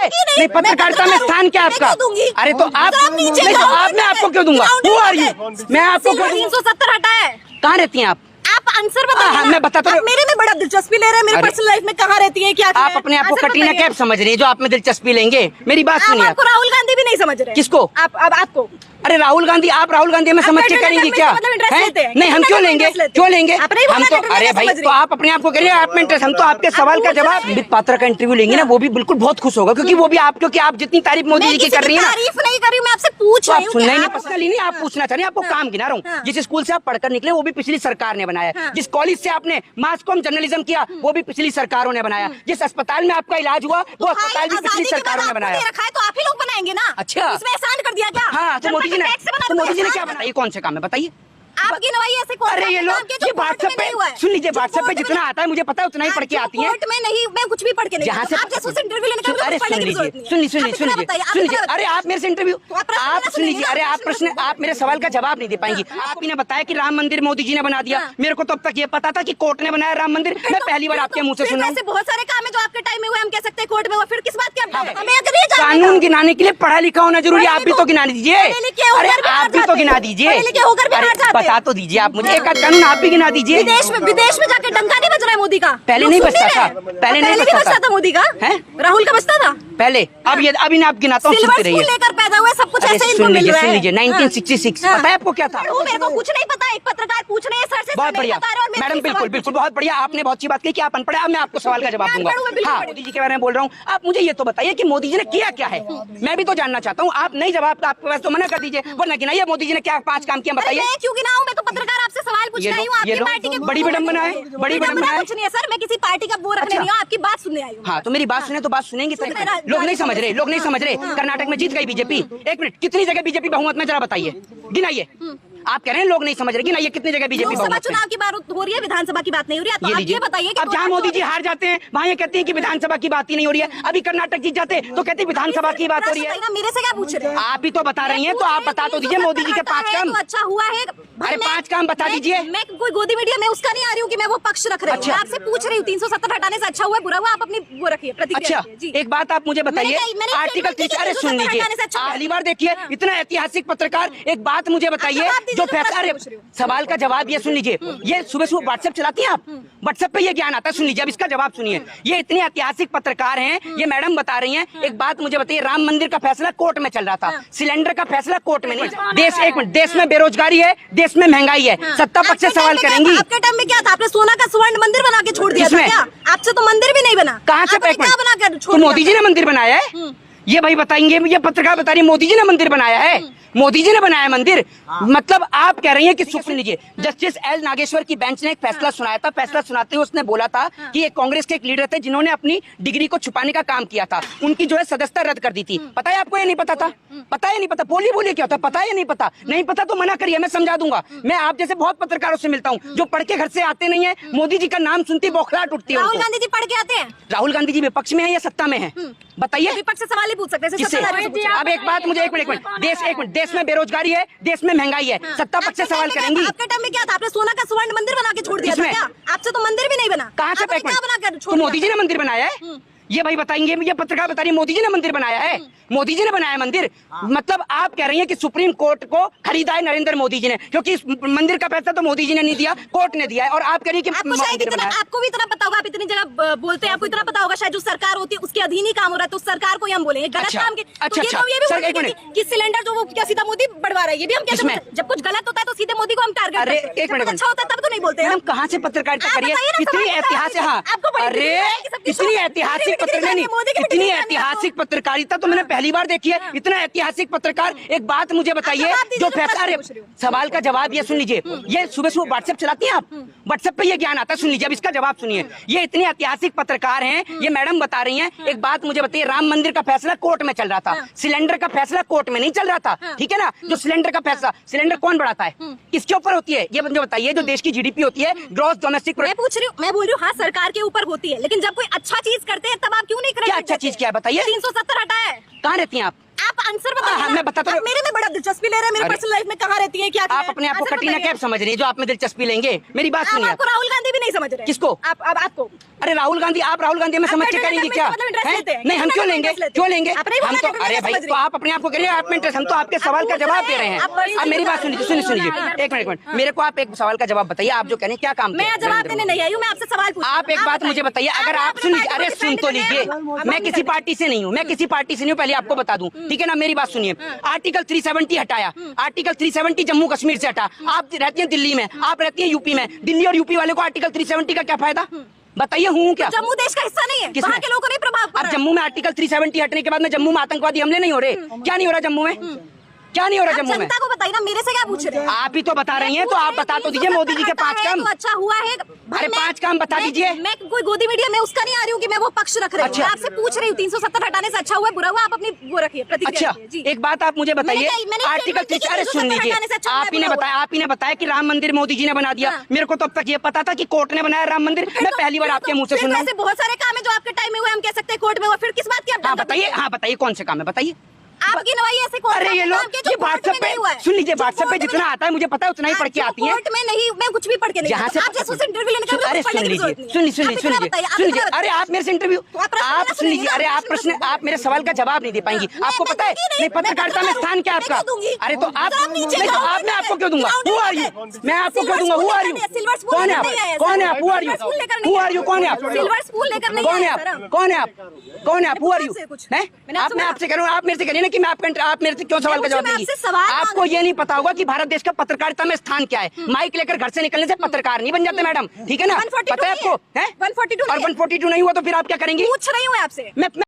नहीं, पत्रकारिता में स्थान क्या आपका? अरे तो आप मैं आपको क्यों दूंगा? मैं आपको क्यों? 370 हटा है। कहाँ रहती हैं आप? आंसर बताइए। हाँ, मैं बताता हूँ। मेरे में बड़ा दिलचस्पी ले रहे हैं, मेरी पर्सनल लाइफ में कहाँ रहती है, क्या आप अपने आप को कटरीना कैफ समझ रही है जो आप में दिलचस्पी लेंगे? मेरी बात सुनिए। आपको राहुल गांधी भी नहीं समझ रहे? किसको? आपको। अरे राहुल गांधी, आप राहुल गांधी में समझ के करेंगी क्या? नहीं, हम क्यों लेंगे? क्यों लेंगे हम तो? अरे भाई, तो आप अपने आप को करिए, आप में इंटरेस्ट। हम तो आपके सवाल का जवाब विद पात्रा का इंटरव्यू लेंगे ना, वो भी बिल्कुल बहुत खुश होगा, क्योंकि वो भी आप, क्योंकि आप जितनी तारीफ मोदी जी की कर रही है ना। तारीफ नहीं कर रही, मैं आपसे पूछ रही हूँ। सुनना ही नहीं, पर्सनली नहीं, आप पूछना चाह रहे हैं, आपको काम गिना रहा हूँ। जिस स्कूल से आप पढ़कर निकले वो भी पिछली सरकार ने बनाया। जिस कॉलेज से आपने मास कॉम जर्नलिज्म किया वो भी पिछली सरकारों ने बनाया। जिस अस्पताल में आपका इलाज हुआ वो अस्पताल भी पिछली सरकारों ने बनाया। तो आप ही लोग बनाएंगे ना? अच्छा, इसमें एहसान कर दिया क्या? हाँ, तो मोदी जी ने क्या बनाया? कौन से काम है बताइए? आपकी नवाई ऐसे कौन? अरे ये लोग ये व्हाट्सएप पे सुन लीजिए, व्हाट्सएप पे जितना आता है मुझे पता है उतना ही पढ़ के आती है। कोर्ट में नहीं, मैं कुछ भी पढ़ के नहीं। जहाँ से आप जैसे उस इंटरव्यू लेने का अरे सुन लीजिए, अरे आप मेरे से इंटरव्यू, आप सुन लीजिए, अरे आप प्रश्न, आप मेरे सवाल का जवाब नहीं दे पाएंगी। आप ही ने बताया कि राम मंदिर मोदी जी ने बना दिया। मेरे को तो अब तक ये पता था कि कोर्ट ने बनाया राम मंदिर। मैं पहली बार आपके मुँह से सुन रहा हूँ। बहुत सारे काम है जो आपके टाइम में हुए, हम कह सकते हैं कोर्ट में हुआ, फिर किस बात के? कानून गिनाने के लिए पढ़ा लिखा होना जरूरी है। आप भी तो गिना दीजिए। अरे आप भी तो गिना दीजिए, बता तो दीजिए आप मुझे एक आध कानून आप भी गिना दीजिए। विदेश में जाके डंका नहीं बज रहा है मोदी का? पहले नहीं बजता था, पहले नहीं बजता था मोदी का। राहुल का बजता था पहले। अब ये अभी ना आप गिनाता हूँ, सुनते रहिए। लेकर पैदा हुए सब कुछ ऐसे इनको सुन मिल रहा है। सुन लीजिए 1966 पता है आपको क्या था? मेरे को कुछ नहीं पता, एक पत्रकार पूछ रहे हैं सर से। बहुत बढ़िया मैडम, बिल्कुल बिल्कुल बहुत बढ़िया, आपने बहुत अच्छी बात की कि आप अनपढ़। अब मैं आपको सवाल का जवाब दूंगा। हाँ, मोदी जी के बारे में बोल रहा हूँ। आप मुझे ये तो बताइए कि मोदी जी ने किया क्या है? मैं भी तो जानना चाहता हूँ। आप नहीं जवाब आपके पास तो मना कर दीजिए, वरना गिनाइए मोदी जी ने क्या 5 काम किया बताइए। क्यों गिनाऊं? मैं तो पत्रकार आपसे सवाल पूछ रही हूँ। आपकी पार्टी के बड़ी विडंबना है, बड़ी विडंबना है। कुछ नहीं है सर, मैं किसी पार्टी का वो रखने नहीं हूँ, आपकी बात सुनने आई हूँ। हाँ, तो मेरी बात सुने तो बात सुनेंगे। लोग नहीं समझ रहे, लोग नहीं समझ रहे। कर्नाटक में जीत गई बीजेपी। एक मिनट, कितनी जगह बीजेपी बहुमत में, जरा बताइए, गिनाइए। आप कह रहे हैं लोग नहीं समझ रहे, गिनाइए कितनी जगह बीजेपी बहुमत में। चुनाव की बात हो रही है, विधानसभा की बात नहीं हो रही है। तो आप ये बताइए कि अब जहाँ मोदी जी हार जाते हैं वहाँ ये कहते हैं कि विधानसभा की बात ही नहीं हो रही है। अभी कर्नाटक जीत जाते तो कहते हैं विधानसभा की बात हो रही है। मेरे से क्या पूछ रहे हैं? आप ही तो बता रही हैं, तो आप बता तो दीजिए मोदी जी के 5 काम। अच्छा हुआ है। अरे 5 काम बता दीजिए। मैं कोई गोदी मीडिया में उसका नहीं आ रही हूँ कि मैं वो पक्ष रख रही हूँ। आपसे पूछ रही हूँ 370 हटाने से अच्छा हुआ बुरा हुआ, आप अपनी वो रखिए प्रतिक्रिया। अच्छा, एक बात आप मुझे बताइए, आर्टिकल 3। अरे सुन लीजिए, पहली बार देखिए इतना ऐतिहासिक पत्रकार। एक बात मुझे बताइए, जो फैसला, सवाल का जवाब ये सुन लीजिए। ये सुबह सुबह व्हाट्सएप चलाती हैं आप? व्हाट्सएप पे ये ज्ञान आता है, सुन लीजिए, अब इसका जवाब सुनिए। ये इतने ऐतिहासिक पत्रकार हैं, ये मैडम बता रही हैं। एक बात मुझे बताइए, राम मंदिर का फैसला कोर्ट में चल रहा था, सिलेंडर का फैसला कोर्ट में नहीं। देश, एक मिनट, देश में बेरोजगारी है, देश में महंगाई है, सत्ता पक्ष से सवाल करेंगी। आपके टाइम में क्या था? आपने सोना का स्वर्ण मंदिर बना के छोड़ दिया था क्या? आपसे तो मंदिर भी नहीं बना। कहाँ से बना के? तो मोदी जी ने मंदिर बनाया है, ये भाई बताएंगे। ये पत्रकार बता रही है मोदी जी ने मंदिर बनाया है, मोदी जी ने बनाया मंदिर। मतलब आप कह रही हैं कि सुन लीजिए, जस्टिस एल नागेश्वर की बेंच ने एक फैसला सुनाया था। फैसला सुनाते हुए उसने बोला था कि ये कांग्रेस के एक लीडर थे जिन्होंने अपनी डिग्री को छुपाने का काम किया था, उनकी जो है सदस्यता रद्द कर दी थी। पता है आपको? ये नहीं पता था? पता है नहीं पता? बोलिए क्या होता है? पता है या नहीं पता? नहीं पता तो मना करिए, मैं समझा दूंगा। मैं आप जैसे बहुत पत्रकारों से मिलता हूँ जो पढ़ के घर से आते नहीं है, मोदी जी का नाम सुनती बौखलाहट उठती है। राहुल गांधी जी पढ़ के आते हैं? राहुल गांधी जी विपक्ष में है या सत्ता में है? बताइए। विपक्ष से सवाल ही पूछ सकते हैं। अब एक बात मुझे, एक मिनट, देश में बेरोजगारी है, देश में महंगाई है, सत्ता पक्ष से सवाल करेंगी। आपके टाइम में क्या था? आपने सोना का स्वर्ण मंदिर बना के छोड़ दिया था क्या? आपसे तो मंदिर भी नहीं बना। कहाँ से? तो मोदी जी ने मंदिर बनाया है, ये भाई बताएंगे। ये पत्रकार बता रही है मोदी जी ने मंदिर बनाया है, मोदी जी ने बनाया मंदिर। मतलब आप कह रही हैं कि सुप्रीम कोर्ट को खरीदा है नरेंद्र मोदी जी ने, क्योंकि इस मंदिर का पैसा तो मोदी जी ने नहीं दिया, कोर्ट ने दिया है। और आप कह रही है कि आपको भी इतना पता होगा, आप इतनी जगह बोलते हैं, आपको इतना पता होगा शायद जो सरकार होती है उसके अधीन ही काम हो रहा है, तो सरकार को ही हम बोलेंगे गलत काम के। कि सिलेंडर जो वो क्या सीधा मोदी बढ़वा रहा है, ये भी हम कहते हैं। जब कुछ गलत होता है तो सीधे मोदी को हम टारगेट करते हैं। एक मिनट, अच्छा होता है तब तो नहीं बोलते हैं। कहाँ से पत्रकारिता करिए? इतनी ऐतिहासिक, हाँ, अरे इतनी ऐतिहासिक इतनी ऐतिहासिक पत्रकारिता तो मैंने पहली बार देखी है। इतना ऐतिहासिक पत्रकार। एक बात मुझे बताइए, जो फैसला, सवाल का जवाब ये सुन लीजिए। ये सुबह सुबह व्हाट्सएप चलाती हैं आप? व्हाट्सएप पे ये ज्ञान आता है, सुन लीजिए, अब इसका जवाब सुनिए। ये इतने ऐतिहासिक पत्रकार हैं, ये मैडम बता रही हैं। एक बात मुझे बताइए, राम मंदिर का फैसला कोर्ट में चल रहा था, सिलेंडर का फैसला कोर्ट में नहीं चल रहा था, ठीक है ना? जो सिलेंडर का फैसला, सिलेंडर कौन बढ़ाता है, किसके ऊपर होती है? ये मुझे बताइए। जो देश की जीडीपी होती है, ग्रॉस डोमेस्टिक, मैं पूछ रही हूँ, मैं बोल रही हूँ, हाँ सरकार के ऊपर होती है, लेकिन जब कोई अच्छा चीज करते हैं तब आप क्यों नहीं? क्या अच्छा चीज क्या है बताइए? 370 हटा है। कहाँ रहती हैं आप? आंसर बताइए हाँ, ना। मैं बताता हूँ। आप मेरे में बड़ा दिलचस्पी ले रहे हैं, मेरी अरे, पर्सनल लाइफ में कहाँ रहती है, क्या आप अपने आप को कटरीना कैफ समझ रही है जो आप में दिलचस्पी लेंगे? मेरी बात सुनिए। आपको राहुल गांधी भी नहीं समझ रहे। किसको? आपको। अरे राहुल गांधी, आप राहुल गांधी में समझ के करेंगे क्या? नहीं, हम क्यों लेंगे? क्यों लेंगे? हम तो, अरे भाई, तो आप अपने आप को करिए, आप में इंटरेस्ट, हम तो आपके सवाल का जवाब दे रहे हैं। अब मेरी बात सुनिए, सुनिए, एक मिनट, मेरे को आप एक सवाल का जवाब बताइए, आप जो कह रहे हैं क्या काम? मैं जवाब देने नहीं आई हूँ, मैं आपसे सवाल पूछ। आप एक बात मुझे बताइए, अगर आप सुन लीजिए, अरे सुन तो लीजिए, मैं किसी पार्टी से नहीं हूँ, मैं किसी पार्टी से नहीं हूँ, पहले आपको बता दूं, ठीक है ना? मेरी बात सुनिए, आर्टिकल 370 हटाया, आर्टिकल 370 जम्मू कश्मीर से हटा। आप रहती हैं दिल्ली में, आप रहती हैं यूपी में, दिल्ली और यूपी वाले को आर्टिकल 370 का क्या फायदा? बताइए, हूँ क्या? जम्मू देश का हिस्सा नहीं है, वहाँ के लोगों को नहीं प्रभाव पड़ अब रहा। जम्मू में आर्टिकल 370 हटने के बाद में जम्मू में आतंकवादी हमले नहीं हो रहे? क्या नहीं हो रहा जम्मू में? क्या नहीं हो रहा जम्मू में? जनता को बताइए ना, मेरे से क्या पूछ रहे हैं? आप ही तो बता रही हैं, तो आप बता तो दीजिए मोदी जी के 5 काम। तो अच्छा हुआ है। अरे 5 काम बता दीजिए। मैं कोई गोदी मीडिया में उसका नहीं आ रही हूँ कि मैं वो पक्ष रख रही हूँ। अच्छा। मैं आपसे पूछ रही हूँ 370 हटाने से अच्छा हुआ बुरा हुआ, आप अपनी वो रखिए प्रतिक्रिया। अच्छा, एक बात आप मुझे बताइए, आर्टिकल 3, अरे सुन लीजिए, आप ही ने बताया कि राम मंदिर मोदी जी ने बना दिया। मेरे को तो अब तक ये पता था कि कोर्ट ने बनाया राम मंदिर। मैं पहली बार आपके मुंह से सुन रहा हूँ। बहुत सारे काम है जो आपके टाइम में हुए, हम कह सकते हैं कोर्ट में हुआ, फिर किस बात की आप? हाँ बताइए कौन से काम है, बताइए। आपकी नवाई ऐसे कौन? अरे ये लोग ये व्हाट्सएप पे सुन लीजिए, व्हाट्सएप पे जितना आता है मुझे पता है उतना ही पढ़ के आती है। कोर्ट में नहीं, मैं कुछ भी पढ़ के नहीं। जहाँ से आप जैसे इंटरव्यू लेने का, अरे सुन लीजिए, अरे आप मेरे से इंटरव्यू, आप सुन लीजिए, अरे आप मेरे सवाल का जवाब नहीं दे पाएंगी। आपको पता है नहीं पत्रकारिता में स्थान क्या आपका? अरे तो आप, मैं आपको क्यों दूंगा? Who are you? मैं आपको क्यों दूंगा? Who are you? कौन है आप? कौन है आप? Who are you? Who are you? कौन है आप? सिल्वर स्पून लेकर नहीं कौन है आप? कौन है आप? कौन है आप? Who are you? मैं आपसे कह रहा हूँ, आप मेरे से कह रही है ना कि मैं आप मेरे से क्यों सवाल का जवाब देंगी? आपको ये नहीं पता होगा कि भारत देश का पत्रकारिता में स्थान क्या है। माइक लेकर घर से निकलने से पत्रकार नहीं बन जाते मैडम, ठीक है ना? पता है आपको? 142 और 142 नहीं हुआ तो फिर आप क्या करेंगी? पूछ रही हूँ आपसे। मैं